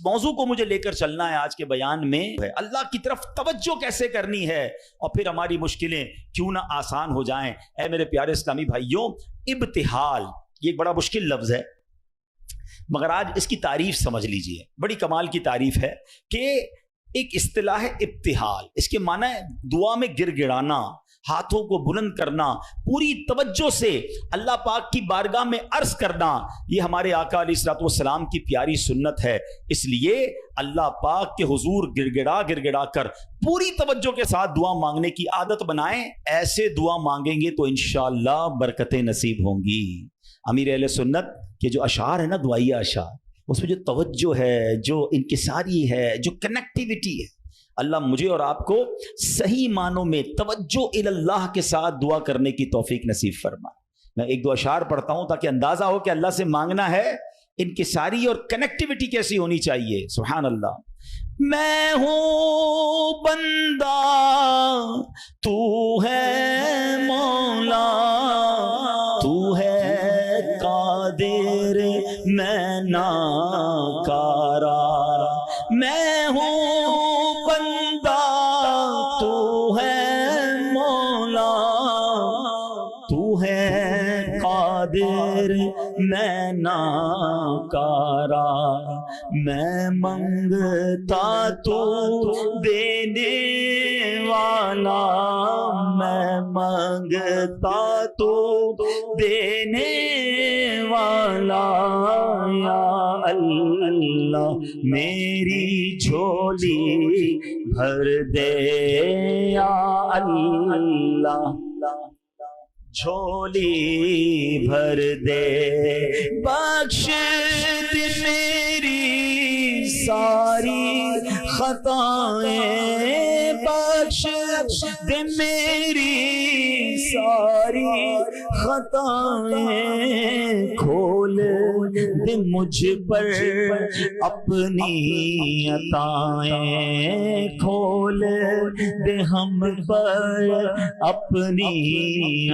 موضوع کو مجھے لے کر چلنا ہے آج کے بیان میں، اللہ کی طرف توجہ کیسے کرنی ہے اور پھر ہماری مشکلیں کیوں نہ آسان ہو جائیں۔ اے میرے پیارے اسلامی بھائیوں، ابتحال یہ ایک بڑا مشکل لفظ ہے، مگر آج اس کی تعریف سمجھ لیجئے، بڑی کمال کی تعریف ہے کہ ایک اصطلاح ہے ابتحال، اس کے معنی ہے دعا میں گر گڑانا، ہاتھوں کو بلند کرنا، پوری توجہ سے اللہ پاک کی بارگاہ میں عرض کرنا۔ یہ ہمارے آقا علیہ الصلوۃ والسلام کی پیاری سنت ہے، اس لیے اللہ پاک کے حضور گر گڑا کر پوری توجہ کے ساتھ دعا مانگنے کی عادت بنائیں۔ ایسے دعا مانگیں گے تو انشاءاللہ برکتیں نصیب ہوں گی۔ امیر اہل سنت کے جو اشعار ہے نا، دعائیہ اشعار، اس میں جو توجہ ہے، جو انکساری ہے، جو کنیکٹیوٹی ہے، اللہ مجھے اور آپ کو صحیح معنوں میں توجہ اللہ کے ساتھ دعا کرنے کی توفیق نصیب فرما۔ میں ایک دو اشعار پڑھتا ہوں تاکہ اندازہ ہو کہ اللہ سے مانگنا ہے انکساری اور کنیکٹیوٹی کیسی ہونی چاہیے۔ سبحان اللہ۔ میں ہوں بندہ تو ہے مولا، تو ہے قادر میں ناکارا، میں ہوں بندہ تو ہے مولا، تو ہے قادر میں ناکارا، میں منگتا تو دینے والا، میں منگتا تو دینے والا، یا اللہ میری جھولی بھر دے، یا اللہ جھولی بھر دے، بخش دے میری ساری خطائیں، بخش دے میری ساری خطائیں، کھول دے مجھ پر اپنی عطائیں، کھول دے ہم پر اپنی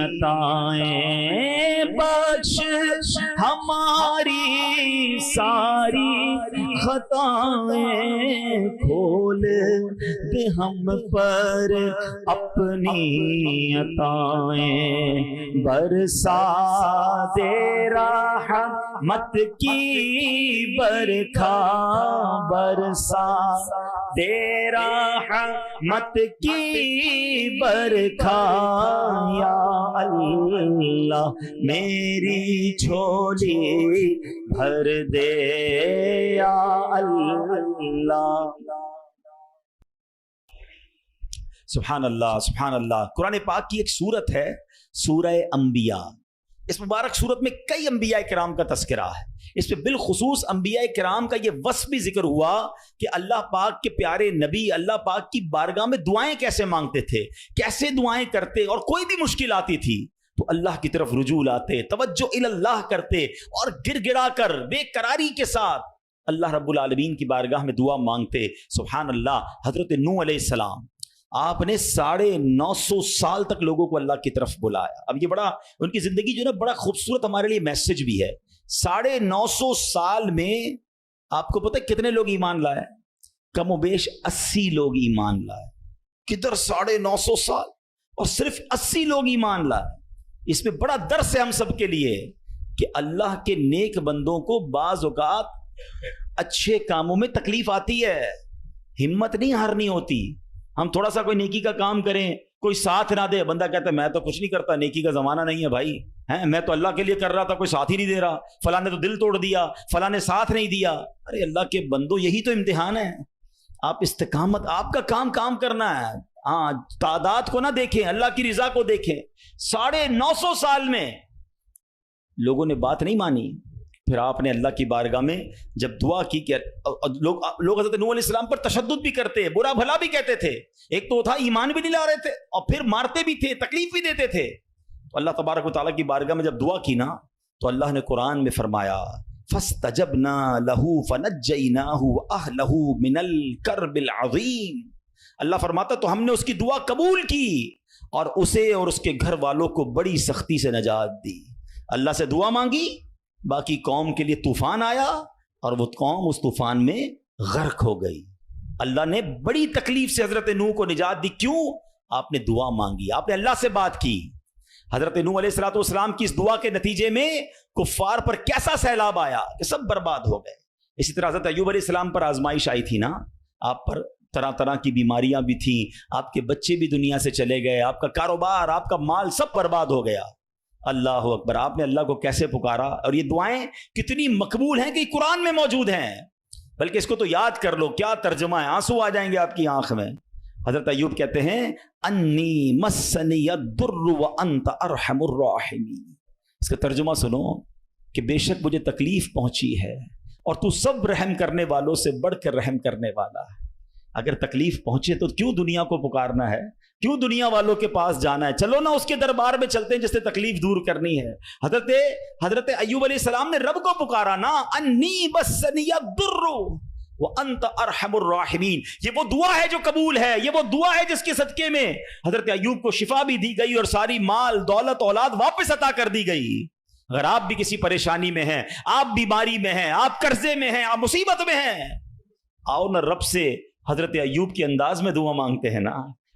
عطائیں، بخش ہماری ساری خطائیں، کھول دے ہم پر اپنی عطائیں، برسا دے رحمت کی برکھا، برسا دے رحمت کی برکھا، یا اللہ میری جھولی بھر دے، یا اللہ۔ سبحان اللہ، سبحان اللہ۔ قرآن پاک کی ایک سورت ہے سورہ انبیاء، اس مبارک سورت میں کئی انبیاء کرام کا تذکرہ ہے، اس پہ بالخصوص انبیاء کرام کا یہ وصف بھی ذکر ہوا کہ اللہ پاک کے پیارے نبی اللہ پاک کی بارگاہ میں دعائیں کیسے مانگتے تھے، کیسے دعائیں کرتے، اور کوئی بھی مشکل آتی تھی تو اللہ کی طرف رجوع لاتے، توجہ اللہ کرتے، اور گر گڑا کر بے قراری کے ساتھ اللہ رب العالمین کی بارگاہ میں دعا مانگتے۔ سبحان اللہ۔ حضرت نوح علیہ السلام، آپ نے 950 سال تک لوگوں کو اللہ کی طرف بلایا۔ اب یہ بڑا ان کی زندگی جو ہے نا، بڑا خوبصورت ہمارے لیے میسج بھی ہے۔ 950 سال میں آپ کو پتہ ہے کتنے لوگ ایمان لائے؟ کم و بیش 80 لوگ ایمان لائے۔ کدھر 950 سال اور صرف 80 لوگ ایمان لائے؟ اس میں بڑا درس ہے ہم سب کے لیے کہ اللہ کے نیک بندوں کو بعض اوقات اچھے کاموں میں تکلیف آتی ہے، ہمت نہیں ہارنی ہوتی۔ ہم تھوڑا سا کوئی نیکی کا کام کریں، کوئی ساتھ نہ دے، بندہ کہتا ہے میں تو کچھ نہیں کرتا، نیکی کا زمانہ نہیں ہے بھائی، میں تو اللہ کے لیے کر رہا تھا، کوئی ساتھ ہی نہیں دے رہا، فلاں نے تو دل توڑ دیا، فلاں نے ساتھ نہیں دیا۔ ارے اللہ کے بندو، یہی تو امتحان ہے۔ آپ استقامت، آپ کا کام کرنا ہے، ہاں تعداد کو نہ دیکھیں، اللہ کی رضا کو دیکھیں۔ 950 سال میں لوگوں نے بات نہیں مانی، پھر آپ نے اللہ کی بارگاہ میں جب دعا کی کہ لوگ حضرت نوح علیہ السلام پر تشدد بھی کرتے، برا بھلا بھی کہتے تھے، ایک تو تھا ایمان بھی نہیں لا رہے تھے اور پھر مارتے بھی تھے، تکلیف بھی دیتے تھے۔ تو اللہ تبارک و تعالیٰ کی بارگاہ میں جب دعا کی نا تو اللہ نے قرآن میں فرمایا فَاسْتَجَبْنَا لَهُ فَنَجَّيْنَاهُ وَأَهْلَهُ مِنَ الْكَرْبِ الْعَظِيمِ۔ اللہ فرماتا تو ہم نے اس کی دعا قبول کی اور اسے اور اس کے گھر والوں کو بڑی سختی سے نجات دی۔ اللہ سے دعا مانگی، باقی قوم کے لیے طوفان آیا اور وہ قوم اس طوفان میں غرق ہو گئی. اللہ نے بڑی تکلیف سے حضرت نوح کو نجات دی. کیوں؟ آپ نے دعا مانگی, آپ نے اللہ سے بات کی. حضرت نوح علیہ الصلوۃ والسلام کی اس دعا کے نتیجے میں کفار پر کیسا سیلاب آیا کہ سب برباد ہو گئے. اسی طرح حضرت ایوب علیہ السلام پر آزمائش آئی تھی نا, آپ پر طرح طرح کی بیماریاں بھی تھیں, آپ کے بچے بھی دنیا سے چلے گئے, آپ کا کاروبار, آپ کا مال سب برباد ہو گیا. اللہ اکبر, آپ نے اللہ کو کیسے پکارا. اور یہ دعائیں کتنی مقبول ہیں کہ قرآن میں موجود ہیں, بلکہ اس کو تو یاد کر لو, کیا ترجمہ ہے, آنسو آ جائیں گے آپ کی آنکھ میں. حضرت ایوب کہتے ہیں انی مسنی الضر وانت ارحم الراحمین. اس کا ترجمہ سنو کہ بے شک مجھے تکلیف پہنچی ہے اور تو سب رحم کرنے والوں سے بڑھ کر رحم کرنے والا ہے. اگر تکلیف پہنچے تو کیوں دنیا کو پکارنا ہے, کیوں دنیا والوں کے پاس جانا ہے؟ چلو نا اس کے دربار میں چلتے ہیں جس سے تکلیف دور کرنی ہے. حضرت ایوب علیہ السلام نے رب کو پکارا نا, انی مسنی الضر وانت ارحم الراحمین. یہ وہ دعا ہے جو قبول ہے, یہ وہ دعا ہے جس کے صدقے میں حضرت ایوب کو شفا بھی دی گئی اور ساری مال دولت اولاد واپس عطا کر دی گئی. اگر آپ بھی کسی پریشانی میں ہیں, آپ بیماری میں ہیں, آپ قرضے میں ہیں, آپ مصیبت میں ہیں, آؤ نہ رب سے حضرت ایوب کے انداز میں دعا مانگتے ہیں نا.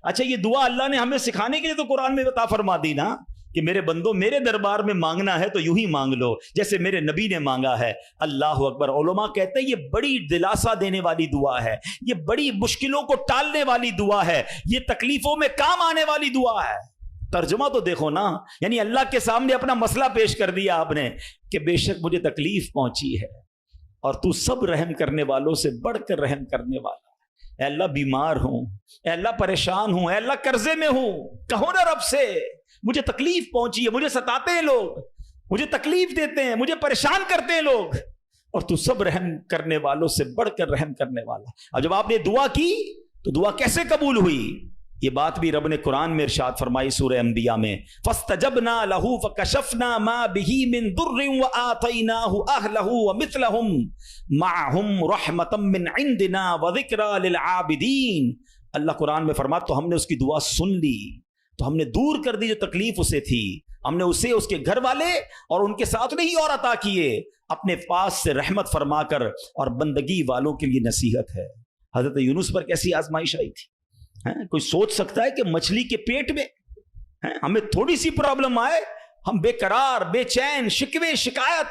اچھا, یہ دعا اللہ نے ہمیں سکھانے کے لیے تو قرآن میں عطا فرما دی نا کہ میرے بندوں میرے دربار میں مانگنا ہے تو یوں ہی مانگ لو جیسے میرے نبی نے مانگا ہے. اللہ اکبر. علماء کہتے ہیں یہ بڑی دلاسا دینے والی دعا ہے, یہ بڑی مشکلوں کو ٹالنے والی دعا ہے, یہ تکلیفوں میں کام آنے والی دعا ہے. ترجمہ تو دیکھو نا, یعنی اللہ کے سامنے اپنا مسئلہ پیش کر دیا آپ نے کہ بے شک مجھے تکلیف پہنچی ہے اور تو سب رحم کرنے والوں سے بڑھ کر رحم کرنے والا. اے اللہ بیمار ہوں, اے اللہ پریشان ہوں, اے اللہ قرضے میں ہوں, کہو نا رب سے مجھے تکلیف پہنچی ہے, مجھے ستاتے ہیں لوگ, مجھے تکلیف دیتے ہیں, مجھے پریشان کرتے ہیں لوگ, اور تو سب رحم کرنے والوں سے بڑھ کر رحم کرنے والا. اور جب آپ نے دعا کی تو دعا کیسے قبول ہوئی؟ یہ بات بھی رب نے قرآن میں ارشاد فرمائی سورہ انبیاء میں, فَاسْتَجَبْنَا لَهُ فَكَشَفْنَا مَا بِهِ مِن ضُرٍّ وَآتَيْنَاهُ أَهْلَهُ وَمِثْلَهُمْ مَعَهُمْ رَحْمَةً مِّنْ عِنْدِنَا وَذِكْرَىٰ لِلْعَابِدِينَ. اللہ قرآن میں فرماتا تو ہم نے اس کی دعا سن لی, تو ہم نے دور کر دی جو تکلیف اسے تھی, ہم نے اسے اس کے گھر والے اور ان کے ساتھ نہیں اور عطا کیے, اپنے پاس سے رحمت فرما کر اور بندگی والوں کے لیے نصیحت ہے. حضرت یونس پر کیسی آزمائش آئی تھی. کوئی سوچ سکتا ہے کہ مچھلی کے پیٹ میں ہمیں تھوڑی سی پرابلم آئے ہم بے قرار, بے چین, شکوے شکایت.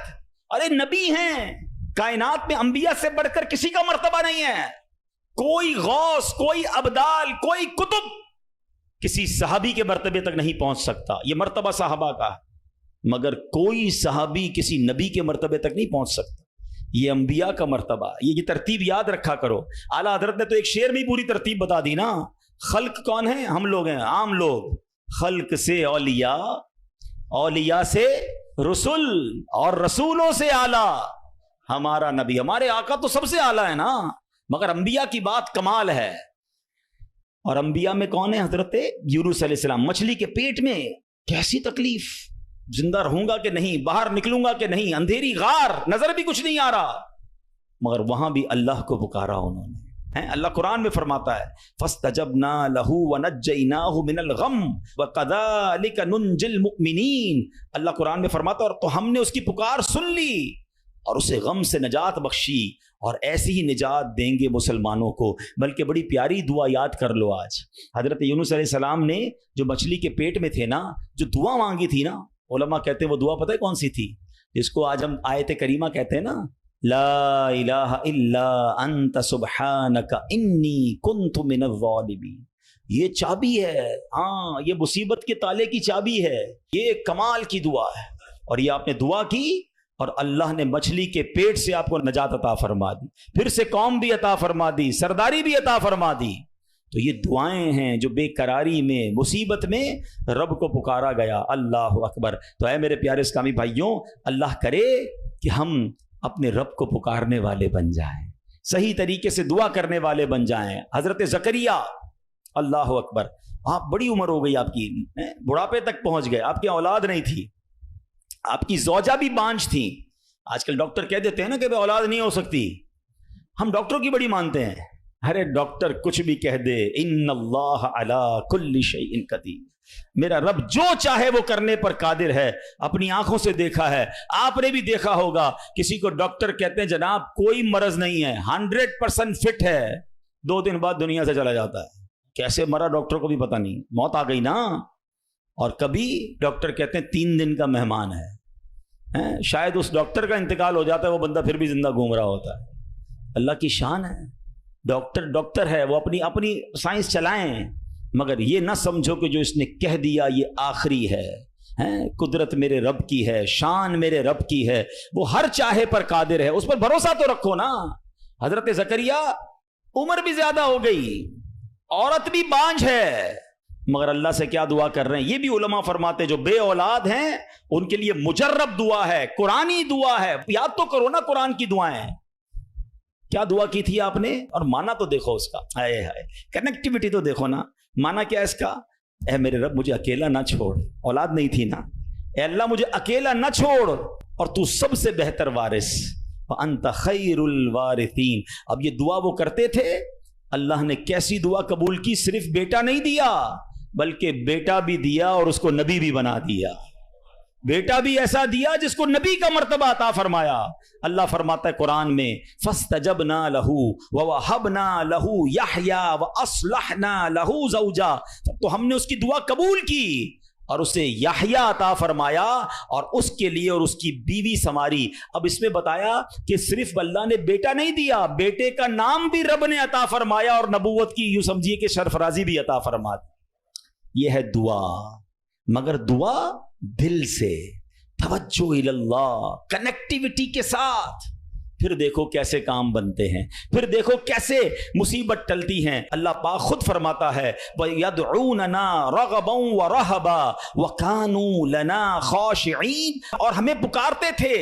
ارے نبی ہیں, کائنات میں انبیاء سے بڑھ کر کسی کا مرتبہ نہیں ہے. کوئی غوث, کوئی ابدال, کوئی کتب کسی صحابی کے مرتبے تک نہیں پہنچ سکتا. یہ مرتبہ صحابہ کا, مگر کوئی صحابی کسی نبی کے مرتبے تک نہیں پہنچ سکتا. یہ انبیاء کا مرتبہ, یہ ترتیب یاد رکھا کرو. اعلیٰ حضرت نے تو ایک شعر میں پوری ترتیب بتا دی نا. خلق کون ہے؟ ہم لوگ ہیں, عام لوگ. خلق سے اولیاء, اولیاء سے رسول, اور رسولوں سے اعلیٰ ہمارا نبی. ہمارے آقا تو سب سے اعلیٰ ہے نا, مگر انبیاء کی بات کمال ہے. اور انبیاء میں کون ہے؟ حضرت یونس علیہ السلام. مچھلی کے پیٹ میں کیسی تکلیف, زندہ رہوں گا کہ نہیں, باہر نکلوں گا کہ نہیں, اندھیری غار, نظر بھی کچھ نہیں آ رہا, مگر وہاں بھی اللہ کو پکارا انہوں نے. اللہ قرآن میں فرماتا ہے فَاسْتَجَبْنَا لَهُ وَنَجَّيْنَاهُ مِنَ الْغَمِّ وَكَذَلِكَ نُنْجِي الْمُؤْمِنِينَ. اللہ قرآن میں فرماتا ہے اور تو ہم نے اس کی پکار سن لی اور اسے غم سے نجات بخشی, اور ایسی ہی نجات دیں گے مسلمانوں کو. بلکہ بڑی پیاری دعا یاد کر لو. آج حضرت یونس علیہ السلام نے جو مچھلی کے پیٹ میں تھے نا, جو دعا مانگی تھی نا, علماء کہتے ہیں وہ دعا پتہ ہے کون سی تھی؟ جس کو آج ہم آیت کریمہ کہتے ہیں نا, لا الہ الا انت سبحانک انی کنت من الظالمین. یہ چابی ہے, ہاں یہ مصیبت کے تالے کی چابی ہے, یہ کمال کی دعا ہے. اور یہ آپ نے دعا کی اور اللہ نے مچھلی کے پیٹ سے آپ کو نجات عطا فرما دی, پھر سے قوم بھی عطا فرما دی, سرداری بھی عطا فرما دی. تو یہ دعائیں ہیں جو بے قراری میں, مصیبت میں رب کو پکارا گیا. اللہ اکبر. تو اے میرے پیارے اسلامی بھائیوں, اللہ کرے کہ ہم اپنے رب کو پکارنے والے بن جائیں, صحیح طریقے سے دعا کرنے والے بن جائیں. حضرت زکریا, اللہ اکبر, آپ بڑی عمر ہو گئی آپ کی, بڑھاپے تک پہنچ گئے, آپ کی اولاد نہیں تھی, آپ کی زوجہ بھی بانجھ تھی. آج کل ڈاکٹر کہہ دیتے ہیں نا کہ اولاد نہیں ہو سکتی, ہم ڈاکٹر کی بڑی مانتے ہیں. ارے ڈاکٹر کچھ بھی کہہ دے, ان اللہ علی کل شیء قدیر, میرا رب جو چاہے وہ کرنے پر قادر ہے. اپنی آنکھوں سے دیکھا ہے, آپ نے بھی دیکھا ہوگا, کسی کو ڈاکٹر کہتے ہیں جناب کوئی مرض نہیں ہے, 100% فٹ ہے, 2 دن بعد دنیا سے چلا جاتا ہے. کیسے مرا ڈاکٹر کو بھی پتہ نہیں, موت آ گئی نا. اور کبھی ڈاکٹر کہتے ہیں 3 دن کا مہمان ہے, شاید اس ڈاکٹر کا انتقال ہو جاتا ہے, وہ بندہ پھر بھی زندہ گھوم رہا ہوتا ہے. اللہ کی شان ہے, ڈاکٹر ہے, وہ اپنی سائنس چلائیں, مگر یہ نہ سمجھو کہ جو اس نے کہہ دیا یہ آخری ہے. قدرت میرے رب کی ہے, شان میرے رب کی ہے, وہ ہر چاہے پر قادر ہے, اس پر بھروسہ تو رکھو نا. حضرت زکریا عمر بھی زیادہ ہو گئی, عورت بھی بانجھ ہے, مگر اللہ سے کیا دعا کر رہے ہیں؟ یہ بھی علماء فرماتے جو بے اولاد ہیں ان کے لیے مجرب دعا ہے, قرآنی دعا ہے. یاد تو کرو نا قرآن کی دعائیں, کیا دعا کی تھی آپ نے, اور مانا تو دیکھو اس کا, ہائے ہائے کنیکٹیوٹی تو دیکھو نا. مانا کیا اس کا؟ اے میرے رب مجھے اکیلا نہ چھوڑ, اولاد نہیں تھی نا, اے اللہ مجھے اکیلا نہ چھوڑ, اور تو سب سے بہتر وارث, وانت خیر الوارثین. اب یہ دعا وہ کرتے تھے, اللہ نے کیسی دعا قبول کی, صرف بیٹا نہیں دیا بلکہ بیٹا بھی دیا اور اس کو نبی بھی بنا دیا. بیٹا بھی ایسا دیا جس کو نبی کا مرتبہ عطا فرمایا. اللہ فرماتا ہے قرآن میں, فَاسْتَجَبْنَا لَهُ وَوَهَبْنَا لَهُ يَحْيَا وَأَصْلَحْنَا لَهُ زَوْجًا. تو ہم نے اس کی دعا قبول کی اور اسے یحییٰ عطا فرمایا اور اس کے لیے اور اس کی بیوی سنواری. اب اس میں بتایا کہ صرف اللہ نے بیٹا نہیں دیا, بیٹے کا نام بھی رب نے عطا فرمایا اور نبوت کی یوں سمجھیے کہ سرفرازی بھی عطا فرما دی. یہ ہے دعا, مگر دعا دل سے, توجہ اللہ, کنیکٹیوٹی کے ساتھ. پھر دیکھو کیسے کام بنتے ہیں, پھر دیکھو کیسے مصیبت ٹلتی ہیں. اللہ پاک خود فرماتا ہے وَيَدْعُونَنَا رَغَبًا وَرَهَبًا وَكَانُوا لَنَا خَاشِعِينَ. اور ہمیں پکارتے تھے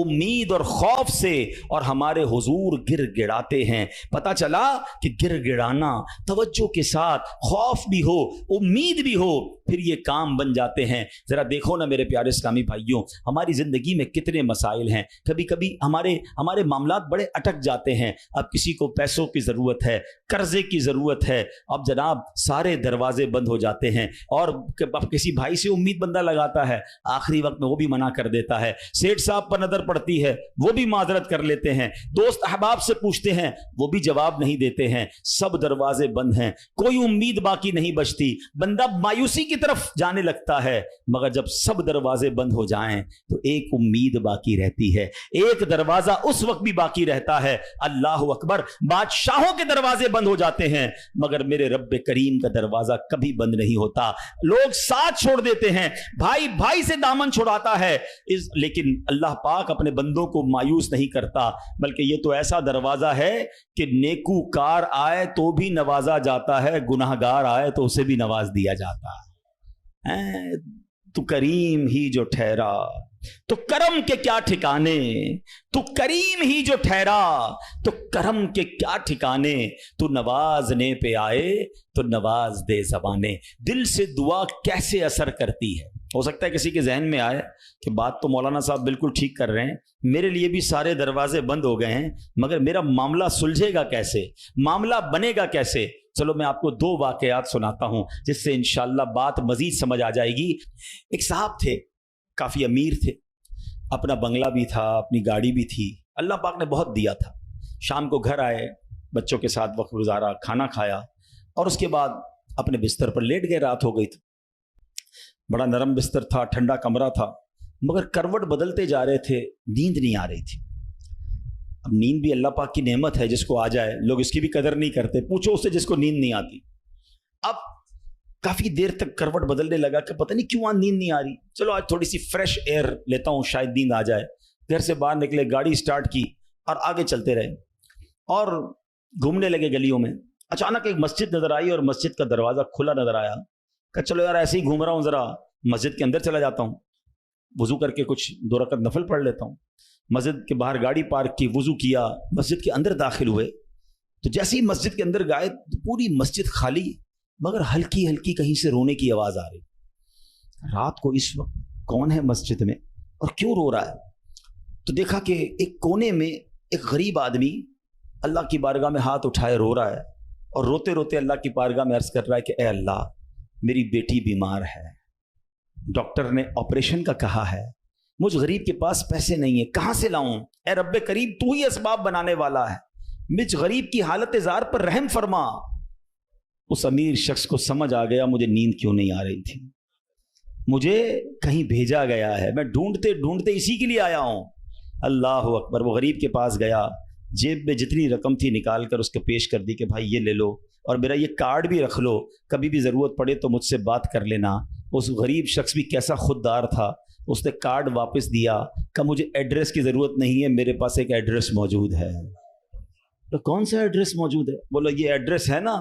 امید اور خوف سے, اور ہمارے حضور گر گڑاتے ہیں. پتہ چلا کہ گر گڑانا, توجہ کے ساتھ, خوف بھی ہو امید بھی ہو, پھر یہ کام بن جاتے ہیں. ذرا دیکھو نا میرے پیارے اسلامی بھائیوں, ہماری زندگی میں کتنے مسائل ہیں. کبھی کبھی ہمارے معاملات بڑے اٹک جاتے ہیں. اب کسی کو پیسوں کی ضرورت ہے, قرضے کی ضرورت ہے, اب جناب سارے دروازے بند ہو جاتے ہیں. اور اب کسی بھائی سے امید بندہ لگاتا ہے, آخری وقت میں وہ بھی منع کر دیتا ہے. سیٹھ صاحب پر نظر پڑتی ہے, وہ بھی معذرت کر لیتے ہیں. دوست احباب سے پوچھتے ہیں, وہ بھی جواب نہیں دیتے ہیں. سب دروازے بند ہیں, کوئی امید باقی نہیں بچتی. بندہ مایوسی کی طرف جانے لگتا ہے, مگر جب سب دروازے بند ہو جائیں تو ایک امید باقی رہتی ہے. ایک دروازہ اس وقت بھی باقی رہتا ہے, اللہ اکبر, بادشاہوں کے دروازے بند ہو جاتے ہیں مگر میرے رب کریم کا دروازہ کبھی بند نہیں ہوتا. لوگ ساتھ چھوڑ دیتے ہیں, بھائی بھائی سے دامن چھڑاتا ہے, لیکن اللہ پاک اپنے بندوں کو مایوس نہیں کرتا, بلکہ یہ تو ایسا دروازہ ہے کہ نیکوکار آئے تو بھی نوازا جاتا ہے, گناہگار آئے تو اسے بھی نواز دیا جاتا ہے. تو کریم ہی جو ٹھہرا تو کرم کے کیا ٹھکانے, تو کریم ہی جو ٹھہرا تو کرم کے کیا ٹھکانے, تو نوازنے پہ آئے تو نواز دے زبانے. دل سے دعا کیسے اثر کرتی ہے. ہو سکتا ہے کسی کے ذہن میں آئے کہ بات تو مولانا صاحب بالکل ٹھیک کر رہے ہیں, میرے لیے بھی سارے دروازے بند ہو گئے ہیں, مگر میرا معاملہ سلجھے گا کیسے, معاملہ بنے گا کیسے. چلو میں آپ کو 2 واقعات سناتا ہوں جس سے انشاءاللہ بات مزید سمجھ آ جائے گی. ایک صاحب تھے, کافی امیر تھے, اپنا بنگلہ بھی تھا, اپنی گاڑی بھی تھی, اللہ پاک نے بہت دیا تھا. شام کو گھر آئے, بچوں کے ساتھ وقت گزارا, کھانا کھایا اور اس کے بعد اپنے بستر پر لیٹ گئے. رات ہو گئی تھی, بڑا نرم بستر تھا, ٹھنڈا کمرہ تھا, مگر کروٹ بدلتے جا رہے تھے, نیند نہیں آ رہی تھی. اب نیند بھی اللہ پاک کی نعمت ہے, جس کو آ جائے, لوگ اس کی بھی قدر نہیں کرتے. پوچھو اس سے جس کو نیند نہیں آتی. اب کافی دیر تک کروٹ بدلنے لگا کہ پتہ نہیں کیوں نیند نہیں آ رہی, چلو آج تھوڑی سی فریش ایئر لیتا ہوں, شاید نیند آ جائے. گھر سے باہر نکلے, گاڑی سٹارٹ کی اور آگے چلتے رہے اور گھومنے لگے گلیوں میں. اچانک ایک مسجد نظر آئی اور مسجد کا دروازہ کھلا نظر آیا. کہ چلو یار ایسے ہی گھوم رہا ہوں, ذرا مسجد کے اندر چلا جاتا ہوں, وضو کر کے کچھ 2 رکعت نفل پڑھ لیتا ہوں. مسجد کے باہر گاڑی پارک کی, وضو کیا, مسجد کے اندر داخل ہوئے تو جیسے ہی مسجد کے اندر گئے پوری مسجد خالی, مگر ہلکی ہلکی کہیں سے رونے کی آواز آ رہی. رات کو اس وقت کون ہے مسجد میں اور کیوں رو رہا ہے؟ تو دیکھا کہ ایک کونے میں ایک غریب آدمی اللہ کی بارگاہ میں ہاتھ اٹھائے رو رہا ہے, اور روتے روتے اللہ کی بارگاہ میں عرض کر رہا ہے کہ اے اللہ, میری بیٹی بیمار ہے, ڈاکٹر نے آپریشن کا کہا ہے, مجھ غریب کے پاس پیسے نہیں ہیں, کہاں سے لاؤں؟ اے رب کریم تو ہی اسباب بنانے والا ہے, مجھ غریب کی حالت زار پر رحم فرما. اس امیر شخص کو سمجھ آ گیا مجھے نیند کیوں نہیں آ رہی تھی, مجھے کہیں بھیجا گیا ہے, میں ڈھونڈتے ڈھونڈتے اسی کے لیے آیا ہوں. اللہ اکبر. وہ غریب کے پاس گیا, جیب میں جتنی رقم تھی نکال کر اس کو پیش کر دی کہ بھائی یہ لے لو, اور میرا یہ کارڈ بھی رکھ لو, کبھی بھی ضرورت پڑے تو مجھ سے بات کر لینا. اس غریب شخص بھی کیسا خوددار تھا, اس نے کارڈ واپس دیا, کہ مجھے ایڈریس کی ضرورت نہیں ہے, میرے پاس ایک ایڈریس موجود ہے. تو کون سا ایڈریس موجود ہے؟ بولو یہ ایڈریس ہے نا,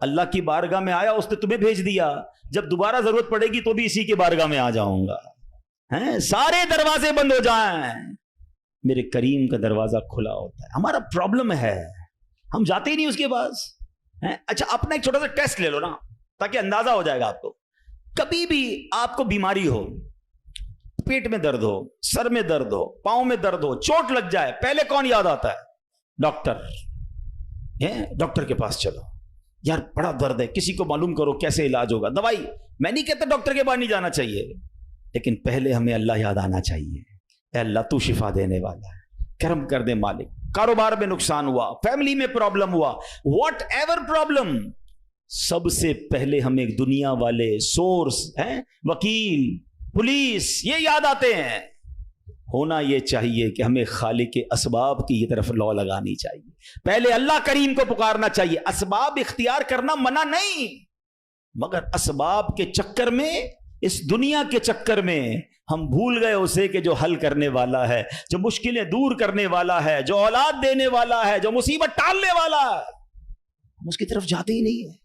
اللہ کی بارگاہ میں آیا, اس نے تمہیں بھیج دیا, جب دوبارہ ضرورت پڑے گی تو بھی اسی کی بارگاہ میں آ جاؤں گا. سارے دروازے بند ہو جائیں, میرے کریم کا دروازہ کھلا ہوتا ہے. ہمارا پرابلم ہے ہم جاتے ہی نہیں اس کے پاس. اچھا اپنا ایک چھوٹا سا ٹیسٹ لے لو نا, تاکہ اندازہ ہو جائے گا آپ کو. کبھی بھی آپ کو بیماری ہو, پیٹ میں درد ہو, سر میں درد ہو, پاؤں میں درد ہو, چوٹ لگ جائے, پہلے کون یاد آتا ہے؟ ڈاکٹر. ڈاکٹر کے پاس چلو, یار بڑا درد ہے, کسی کو معلوم کرو کیسے علاج ہوگا, دوائی. میں نہیں کہتا ڈاکٹر کے پاس نہیں جانا چاہیے, لیکن پہلے ہمیں اللہ یاد آنا چاہیے. اے اللہ تو شفا دینے والا ہے, کرم کر دے مالک. کاروبار میں نقصان ہوا, فیملی میں پرابلم ہوا, واٹ ایور پرابلم, سب سے پہلے ہمیں دنیا والے سورس وکیل, پولیس, یہ یاد آتے ہیں. ہونا یہ چاہیے کہ ہمیں خالق کے اسباب کی طرف لو لگانی چاہیے, پہلے اللہ کریم کو پکارنا چاہیے. اسباب اختیار کرنا منع نہیں, مگر اسباب کے چکر میں, اس دنیا کے چکر میں ہم بھول گئے اسے کہ جو حل کرنے والا ہے, جو مشکلیں دور کرنے والا ہے, جو اولاد دینے والا ہے, جو مصیبت ٹالنے والا ہے. ہم اس کی طرف جاتے ہی نہیں ہیں.